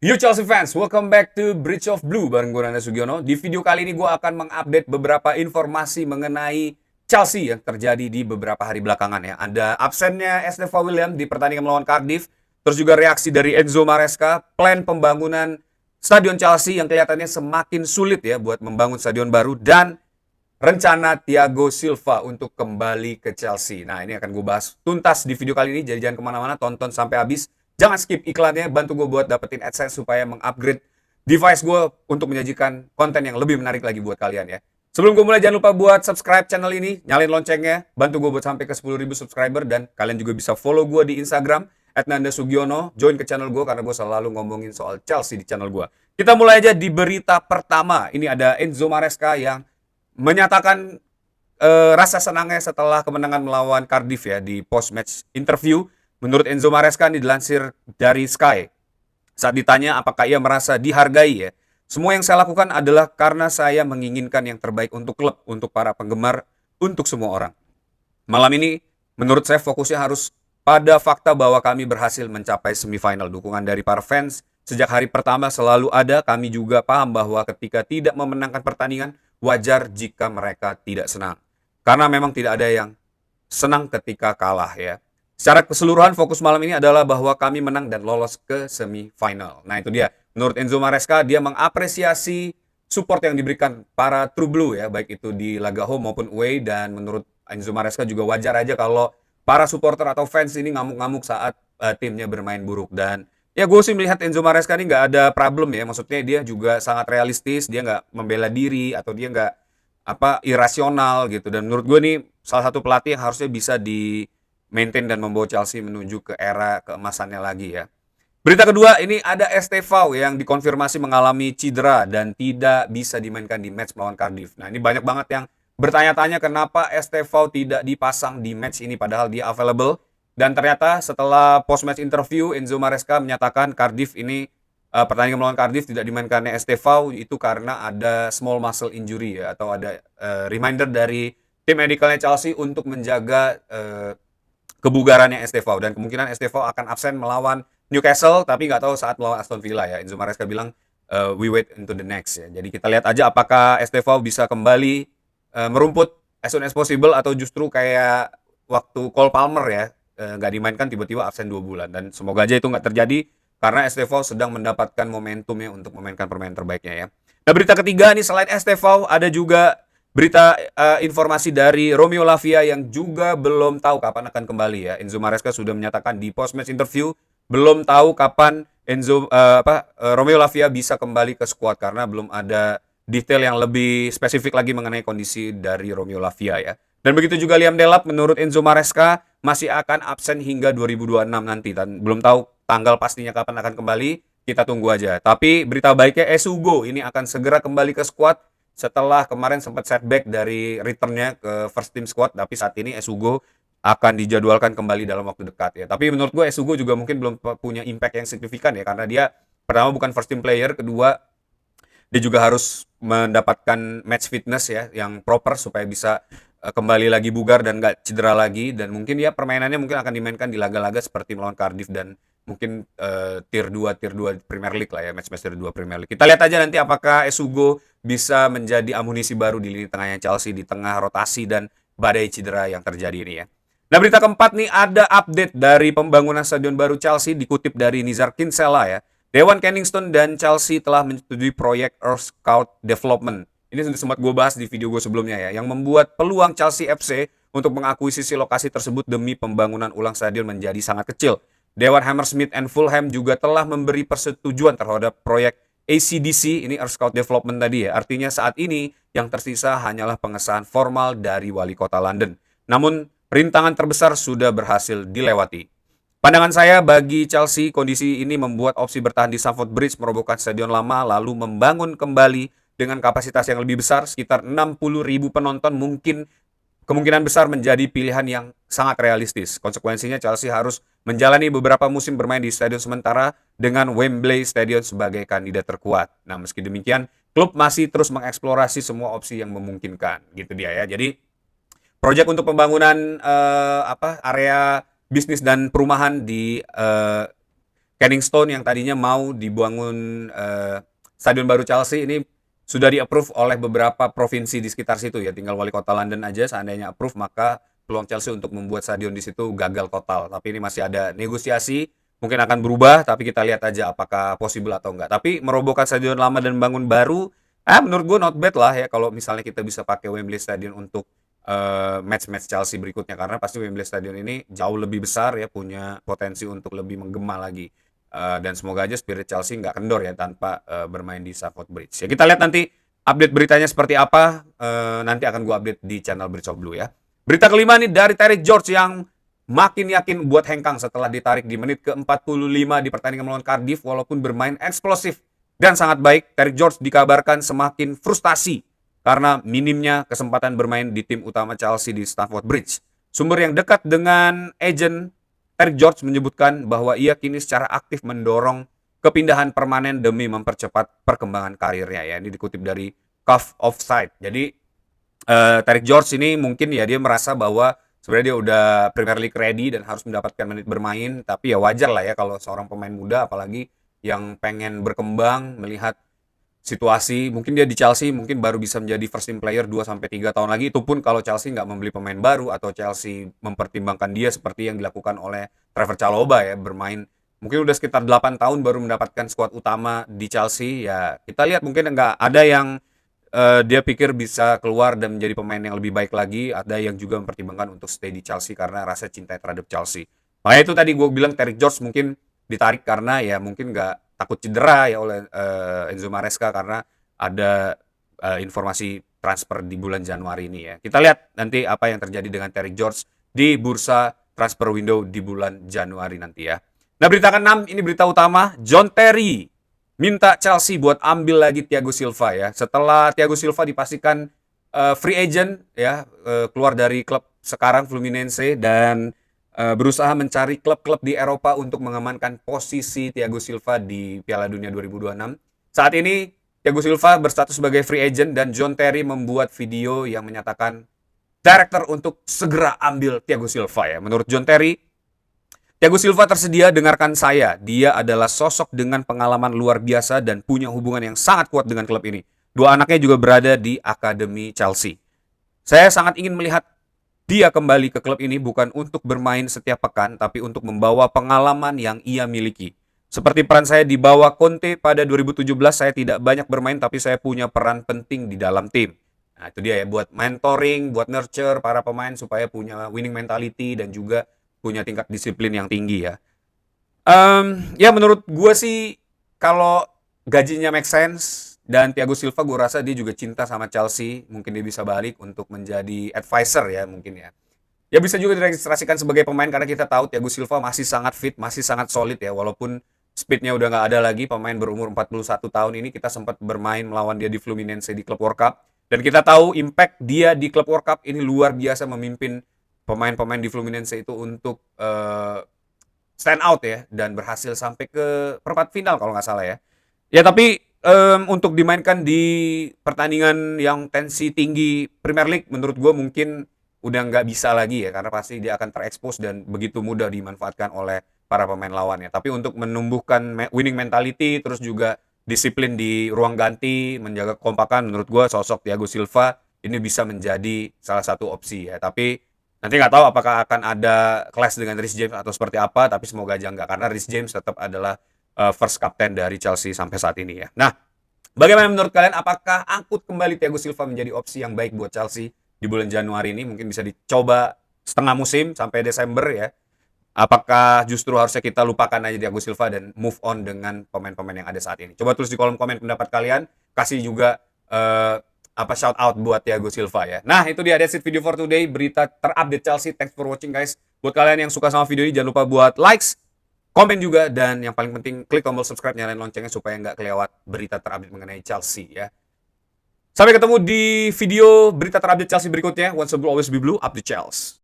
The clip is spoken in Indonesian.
Yo Chelsea fans, welcome back to Bridge of Blue bareng gue Nanda Sugiono. Di video kali ini gue akan mengupdate beberapa informasi mengenai Chelsea yang terjadi di beberapa hari belakangan ya. Ada absennya Estevan William di pertandingan melawan Cardiff, terus juga reaksi dari Enzo Maresca, plan pembangunan Stadion Chelsea yang kelihatannya semakin sulit ya buat membangun stadion baru, dan rencana Thiago Silva untuk kembali ke Chelsea. Nah, ini akan gue bahas tuntas di video kali ini, jadi jangan kemana-mana, tonton sampai habis. Jangan skip iklannya, bantu gue buat dapetin AdSense supaya mengupgrade device gue untuk menyajikan konten yang lebih menarik lagi buat kalian ya. Sebelum gue mulai, jangan lupa buat subscribe channel ini, nyalain loncengnya, bantu gue buat sampai ke 10.000 subscriber, dan kalian juga bisa follow gue di Instagram @nandasugiono, join ke channel gue karena gue selalu ngomongin soal Chelsea di channel gue. Kita mulai aja di berita pertama. Ini ada Enzo Maresca yang menyatakan rasa senangnya setelah kemenangan melawan Cardiff ya di post-match interview. Menurut Enzo Maresca, ini dilansir dari Sky, saat ditanya apakah ia merasa dihargai ya. Semua yang saya lakukan adalah karena saya menginginkan yang terbaik untuk klub, untuk para penggemar, untuk semua orang. Malam ini, menurut saya fokusnya harus pada fakta bahwa kami berhasil mencapai semifinal. Dukungan dari para fans sejak hari pertama selalu ada. Kami juga paham bahwa ketika tidak memenangkan pertandingan, wajar jika mereka tidak senang. Karena memang tidak ada yang senang ketika kalah ya. Secara keseluruhan fokus malam ini adalah bahwa kami menang dan lolos ke semifinal. Nah itu dia. Menurut Enzo Maresca, dia mengapresiasi support yang diberikan para True Blue ya, baik itu di laga home maupun away, dan menurut Enzo Maresca juga wajar aja kalau para supporter atau fans ini ngamuk-ngamuk saat timnya bermain buruk. Dan ya gue sih melihat Enzo Maresca ini nggak ada problem ya, maksudnya dia juga sangat realistis, dia nggak membela diri atau dia nggak irasional gitu. Dan menurut gue nih salah satu pelatih yang harusnya bisa di maintain dan membawa Chelsea menuju ke era keemasannya lagi ya. Berita kedua, ini ada Estevao yang dikonfirmasi mengalami cedera dan tidak bisa dimainkan di match melawan Cardiff. Nah, ini banyak banget yang bertanya-tanya kenapa Estevao tidak dipasang di match ini padahal dia available. Dan ternyata setelah post-match interview, Enzo Maresca menyatakan Cardiff ini pertandingan melawan Cardiff tidak dimainkannya Estevao itu karena ada small muscle injury ya, atau ada reminder dari tim medicalnya Chelsea untuk menjaga kebugarannya Estevao, dan kemungkinan Estevao akan absen melawan Newcastle, tapi nggak tahu saat melawan Aston Villa ya. Enzo Maresca bilang we wait into the next ya. Jadi kita lihat aja apakah Estevao bisa kembali merumput as soon as possible atau justru kayak waktu Cole Palmer ya, nggak dimainkan tiba-tiba absen 2 bulan, dan semoga aja itu nggak terjadi karena Estevao sedang mendapatkan momentumnya untuk memainkan permainan terbaiknya ya. Nah, berita ketiga nih, selain Estevao ada juga berita informasi dari Romeo Lavia yang juga belum tahu kapan akan kembali ya. Enzo Maresca sudah menyatakan di post match interview belum tahu kapan Romeo Lavia bisa kembali ke skuad karena belum ada detail yang lebih spesifik lagi mengenai kondisi dari Romeo Lavia ya. Dan begitu juga Liam Delap, menurut Enzo Maresca masih akan absen hingga 2026 nanti, dan belum tahu tanggal pastinya kapan akan kembali. Kita tunggu aja. Tapi berita baiknya Esugo ini akan segera kembali ke skuad setelah kemarin sempat setback dari returnnya ke first team squad, tapi saat ini Esugo akan dijadwalkan kembali dalam waktu dekat ya. Tapi menurut gue Esugo juga mungkin belum punya impact yang signifikan ya, karena dia pertama bukan first team player, kedua dia juga harus mendapatkan match fitness ya yang proper supaya bisa kembali lagi bugar dan gak cedera lagi, dan mungkin ya permainannya mungkin akan dimainkan di laga-laga seperti melawan Cardiff dan mungkin tier 2 Premier League lah ya, match-match tier 2 Premier League. Kita lihat aja nanti apakah Esugo bisa menjadi amunisi baru di lini tengahnya Chelsea di tengah rotasi dan badai cedera yang terjadi ini ya. Nah, berita keempat nih, ada update dari pembangunan stadion baru Chelsea dikutip dari Nizar Kinsella ya. Dewan Kennington dan Chelsea telah menyetujui proyek Earth Scout Development. Ini sudah sempat gue bahas di video gue sebelumnya ya, yang membuat peluang Chelsea FC untuk mengakuisisi lokasi tersebut demi pembangunan ulang stadion menjadi sangat kecil. Dewan Hammersmith and Fulham juga telah memberi persetujuan terhadap proyek ACDC, ini Earth Scout Development tadi ya. Artinya saat ini yang tersisa hanyalah pengesahan formal dari wali kota London. Namun perintangan terbesar sudah berhasil dilewati. Pandangan saya, bagi Chelsea, kondisi ini membuat opsi bertahan di Stamford Bridge, merobohkan stadion lama, lalu membangun kembali dengan kapasitas yang lebih besar, sekitar 60.000 penonton, mungkin kemungkinan besar menjadi pilihan yang sangat realistis. Konsekuensinya Chelsea harus menjalani beberapa musim bermain di stadion sementara dengan Wembley Stadium sebagai kandidat terkuat. Nah, meski demikian, klub masih terus mengeksplorasi semua opsi yang memungkinkan. Gitu dia ya. Jadi, proyek untuk pembangunan area bisnis dan perumahan di Canning Stone yang tadinya mau dibangun stadion baru Chelsea ini sudah di-approve oleh beberapa provinsi di sekitar situ ya. Tinggal wali kota London aja seandainya approve, maka peluang Chelsea untuk membuat stadion di situ gagal total. Tapi ini masih ada negosiasi, mungkin akan berubah, tapi kita lihat aja apakah possible atau enggak. Tapi merobohkan stadion lama dan bangun baru, menurut gue not bad lah ya kalau misalnya kita bisa pakai Wembley Stadium untuk match-match Chelsea berikutnya, karena pasti Wembley Stadium ini jauh lebih besar ya, punya potensi untuk lebih menggema lagi. Dan semoga aja spirit Chelsea nggak kendor ya tanpa bermain di Stamford Bridge. Ya kita lihat nanti update beritanya seperti apa. Nanti akan gue update di channel Bridge of Blue ya. Berita kelima nih dari Terry George yang makin yakin buat hengkang setelah ditarik di menit ke-45 di pertandingan melawan Cardiff. Walaupun bermain eksplosif dan sangat baik, Terry George dikabarkan semakin frustasi karena minimnya kesempatan bermain di tim utama Chelsea di Stamford Bridge. Sumber yang dekat dengan agent Terry George menyebutkan bahwa ia kini secara aktif mendorong kepindahan permanen demi mempercepat perkembangan karirnya ya. Ini dikutip dari Cuff Offside. Jadi Terry George ini mungkin ya dia merasa bahwa sebenarnya dia udah Premier League ready dan harus mendapatkan menit bermain, tapi ya wajar lah ya kalau seorang pemain muda apalagi yang pengen berkembang melihat situasi, mungkin dia di Chelsea mungkin baru bisa menjadi first team player 2-3 tahun lagi, itu pun kalau Chelsea nggak membeli pemain baru atau Chelsea mempertimbangkan dia seperti yang dilakukan oleh Trevor Chalobah ya, bermain mungkin udah sekitar 8 tahun baru mendapatkan skuad utama di Chelsea. Ya kita lihat mungkin nggak ada yang dia pikir bisa keluar dan menjadi pemain yang lebih baik lagi, ada yang juga mempertimbangkan untuk stay di Chelsea karena rasa cinta terhadap Chelsea. Makanya itu tadi gue bilang Terry George mungkin ditarik karena ya mungkin nggak takut cedera ya oleh Enzo Maresca karena ada informasi transfer di bulan Januari ini ya. Kita lihat nanti apa yang terjadi dengan Terry George di bursa transfer window di bulan Januari nanti ya. Nah berita ke-6 ini berita utama, John Terry minta Chelsea buat ambil lagi Thiago Silva ya. Setelah Thiago Silva dipastikan free agent ya, keluar dari klub sekarang Fluminense dan berusaha mencari klub-klub di Eropa untuk mengamankan posisi Thiago Silva di Piala Dunia 2026. Saat ini Thiago Silva berstatus sebagai free agent dan John Terry membuat video yang menyatakan director untuk segera ambil Thiago Silva ya. Menurut John Terry, Thiago Silva tersedia, dengarkan saya. Dia adalah sosok dengan pengalaman luar biasa dan punya hubungan yang sangat kuat dengan klub ini. Dua anaknya juga berada di Akademi Chelsea. Saya sangat ingin melihat dia kembali ke klub ini bukan untuk bermain setiap pekan, tapi untuk membawa pengalaman yang ia miliki. Seperti peran saya di bawah Conte pada 2017, saya tidak banyak bermain, tapi saya punya peran penting di dalam tim. Nah itu dia ya, buat mentoring, buat nurture para pemain supaya punya winning mentality dan juga punya tingkat disiplin yang tinggi ya. Ya menurut gue sih kalau gajinya make sense dan Thiago Silva gue rasa dia juga cinta sama Chelsea, mungkin dia bisa balik untuk menjadi advisor ya mungkin ya. Ya bisa juga diregistrasikan sebagai pemain karena kita tahu Thiago Silva masih sangat fit, masih sangat solid ya, walaupun speednya udah nggak ada lagi. Pemain berumur 41 tahun ini kita sempat bermain melawan dia di Fluminense di klub World Cup dan kita tahu impact dia di klub World Cup ini luar biasa, memimpin pemain-pemain di Fluminense itu untuk stand out ya dan berhasil sampai ke perempat final kalau nggak salah ya. Ya tapi untuk dimainkan di pertandingan yang tensi tinggi Premier League menurut gue mungkin udah nggak bisa lagi ya karena pasti dia akan terekspos dan begitu mudah dimanfaatkan oleh para pemain lawannya. Tapi untuk menumbuhkan winning mentality terus juga disiplin di ruang ganti, menjaga kekompakan, menurut gue sosok Thiago Silva ini bisa menjadi salah satu opsi ya. Tapi nanti nggak tahu apakah akan ada clash dengan Reece James atau seperti apa, tapi semoga aja nggak karena Reece James tetap adalah first captain dari Chelsea sampai saat ini ya. Nah, bagaimana menurut kalian? Apakah angkut kembali Thiago Silva menjadi opsi yang baik buat Chelsea di bulan Januari ini? Mungkin bisa dicoba setengah musim sampai Desember ya. Apakah justru harusnya kita lupakan aja Thiago Silva dan move on dengan pemain-pemain yang ada saat ini? Coba tulis di kolom komen pendapat kalian. Kasih juga shout out buat Thiago Silva ya. Nah, itu dia that's it video for today. Berita terupdate Chelsea. Thanks for watching guys. Buat kalian yang suka sama video ini jangan lupa buat likes, komen juga, dan yang paling penting klik tombol subscribe, nyalain loncengnya supaya nggak kelewat berita terupdate mengenai Chelsea ya. Sampai ketemu di video berita terupdate Chelsea berikutnya. Once a blue, always be blue, up the Chelsea.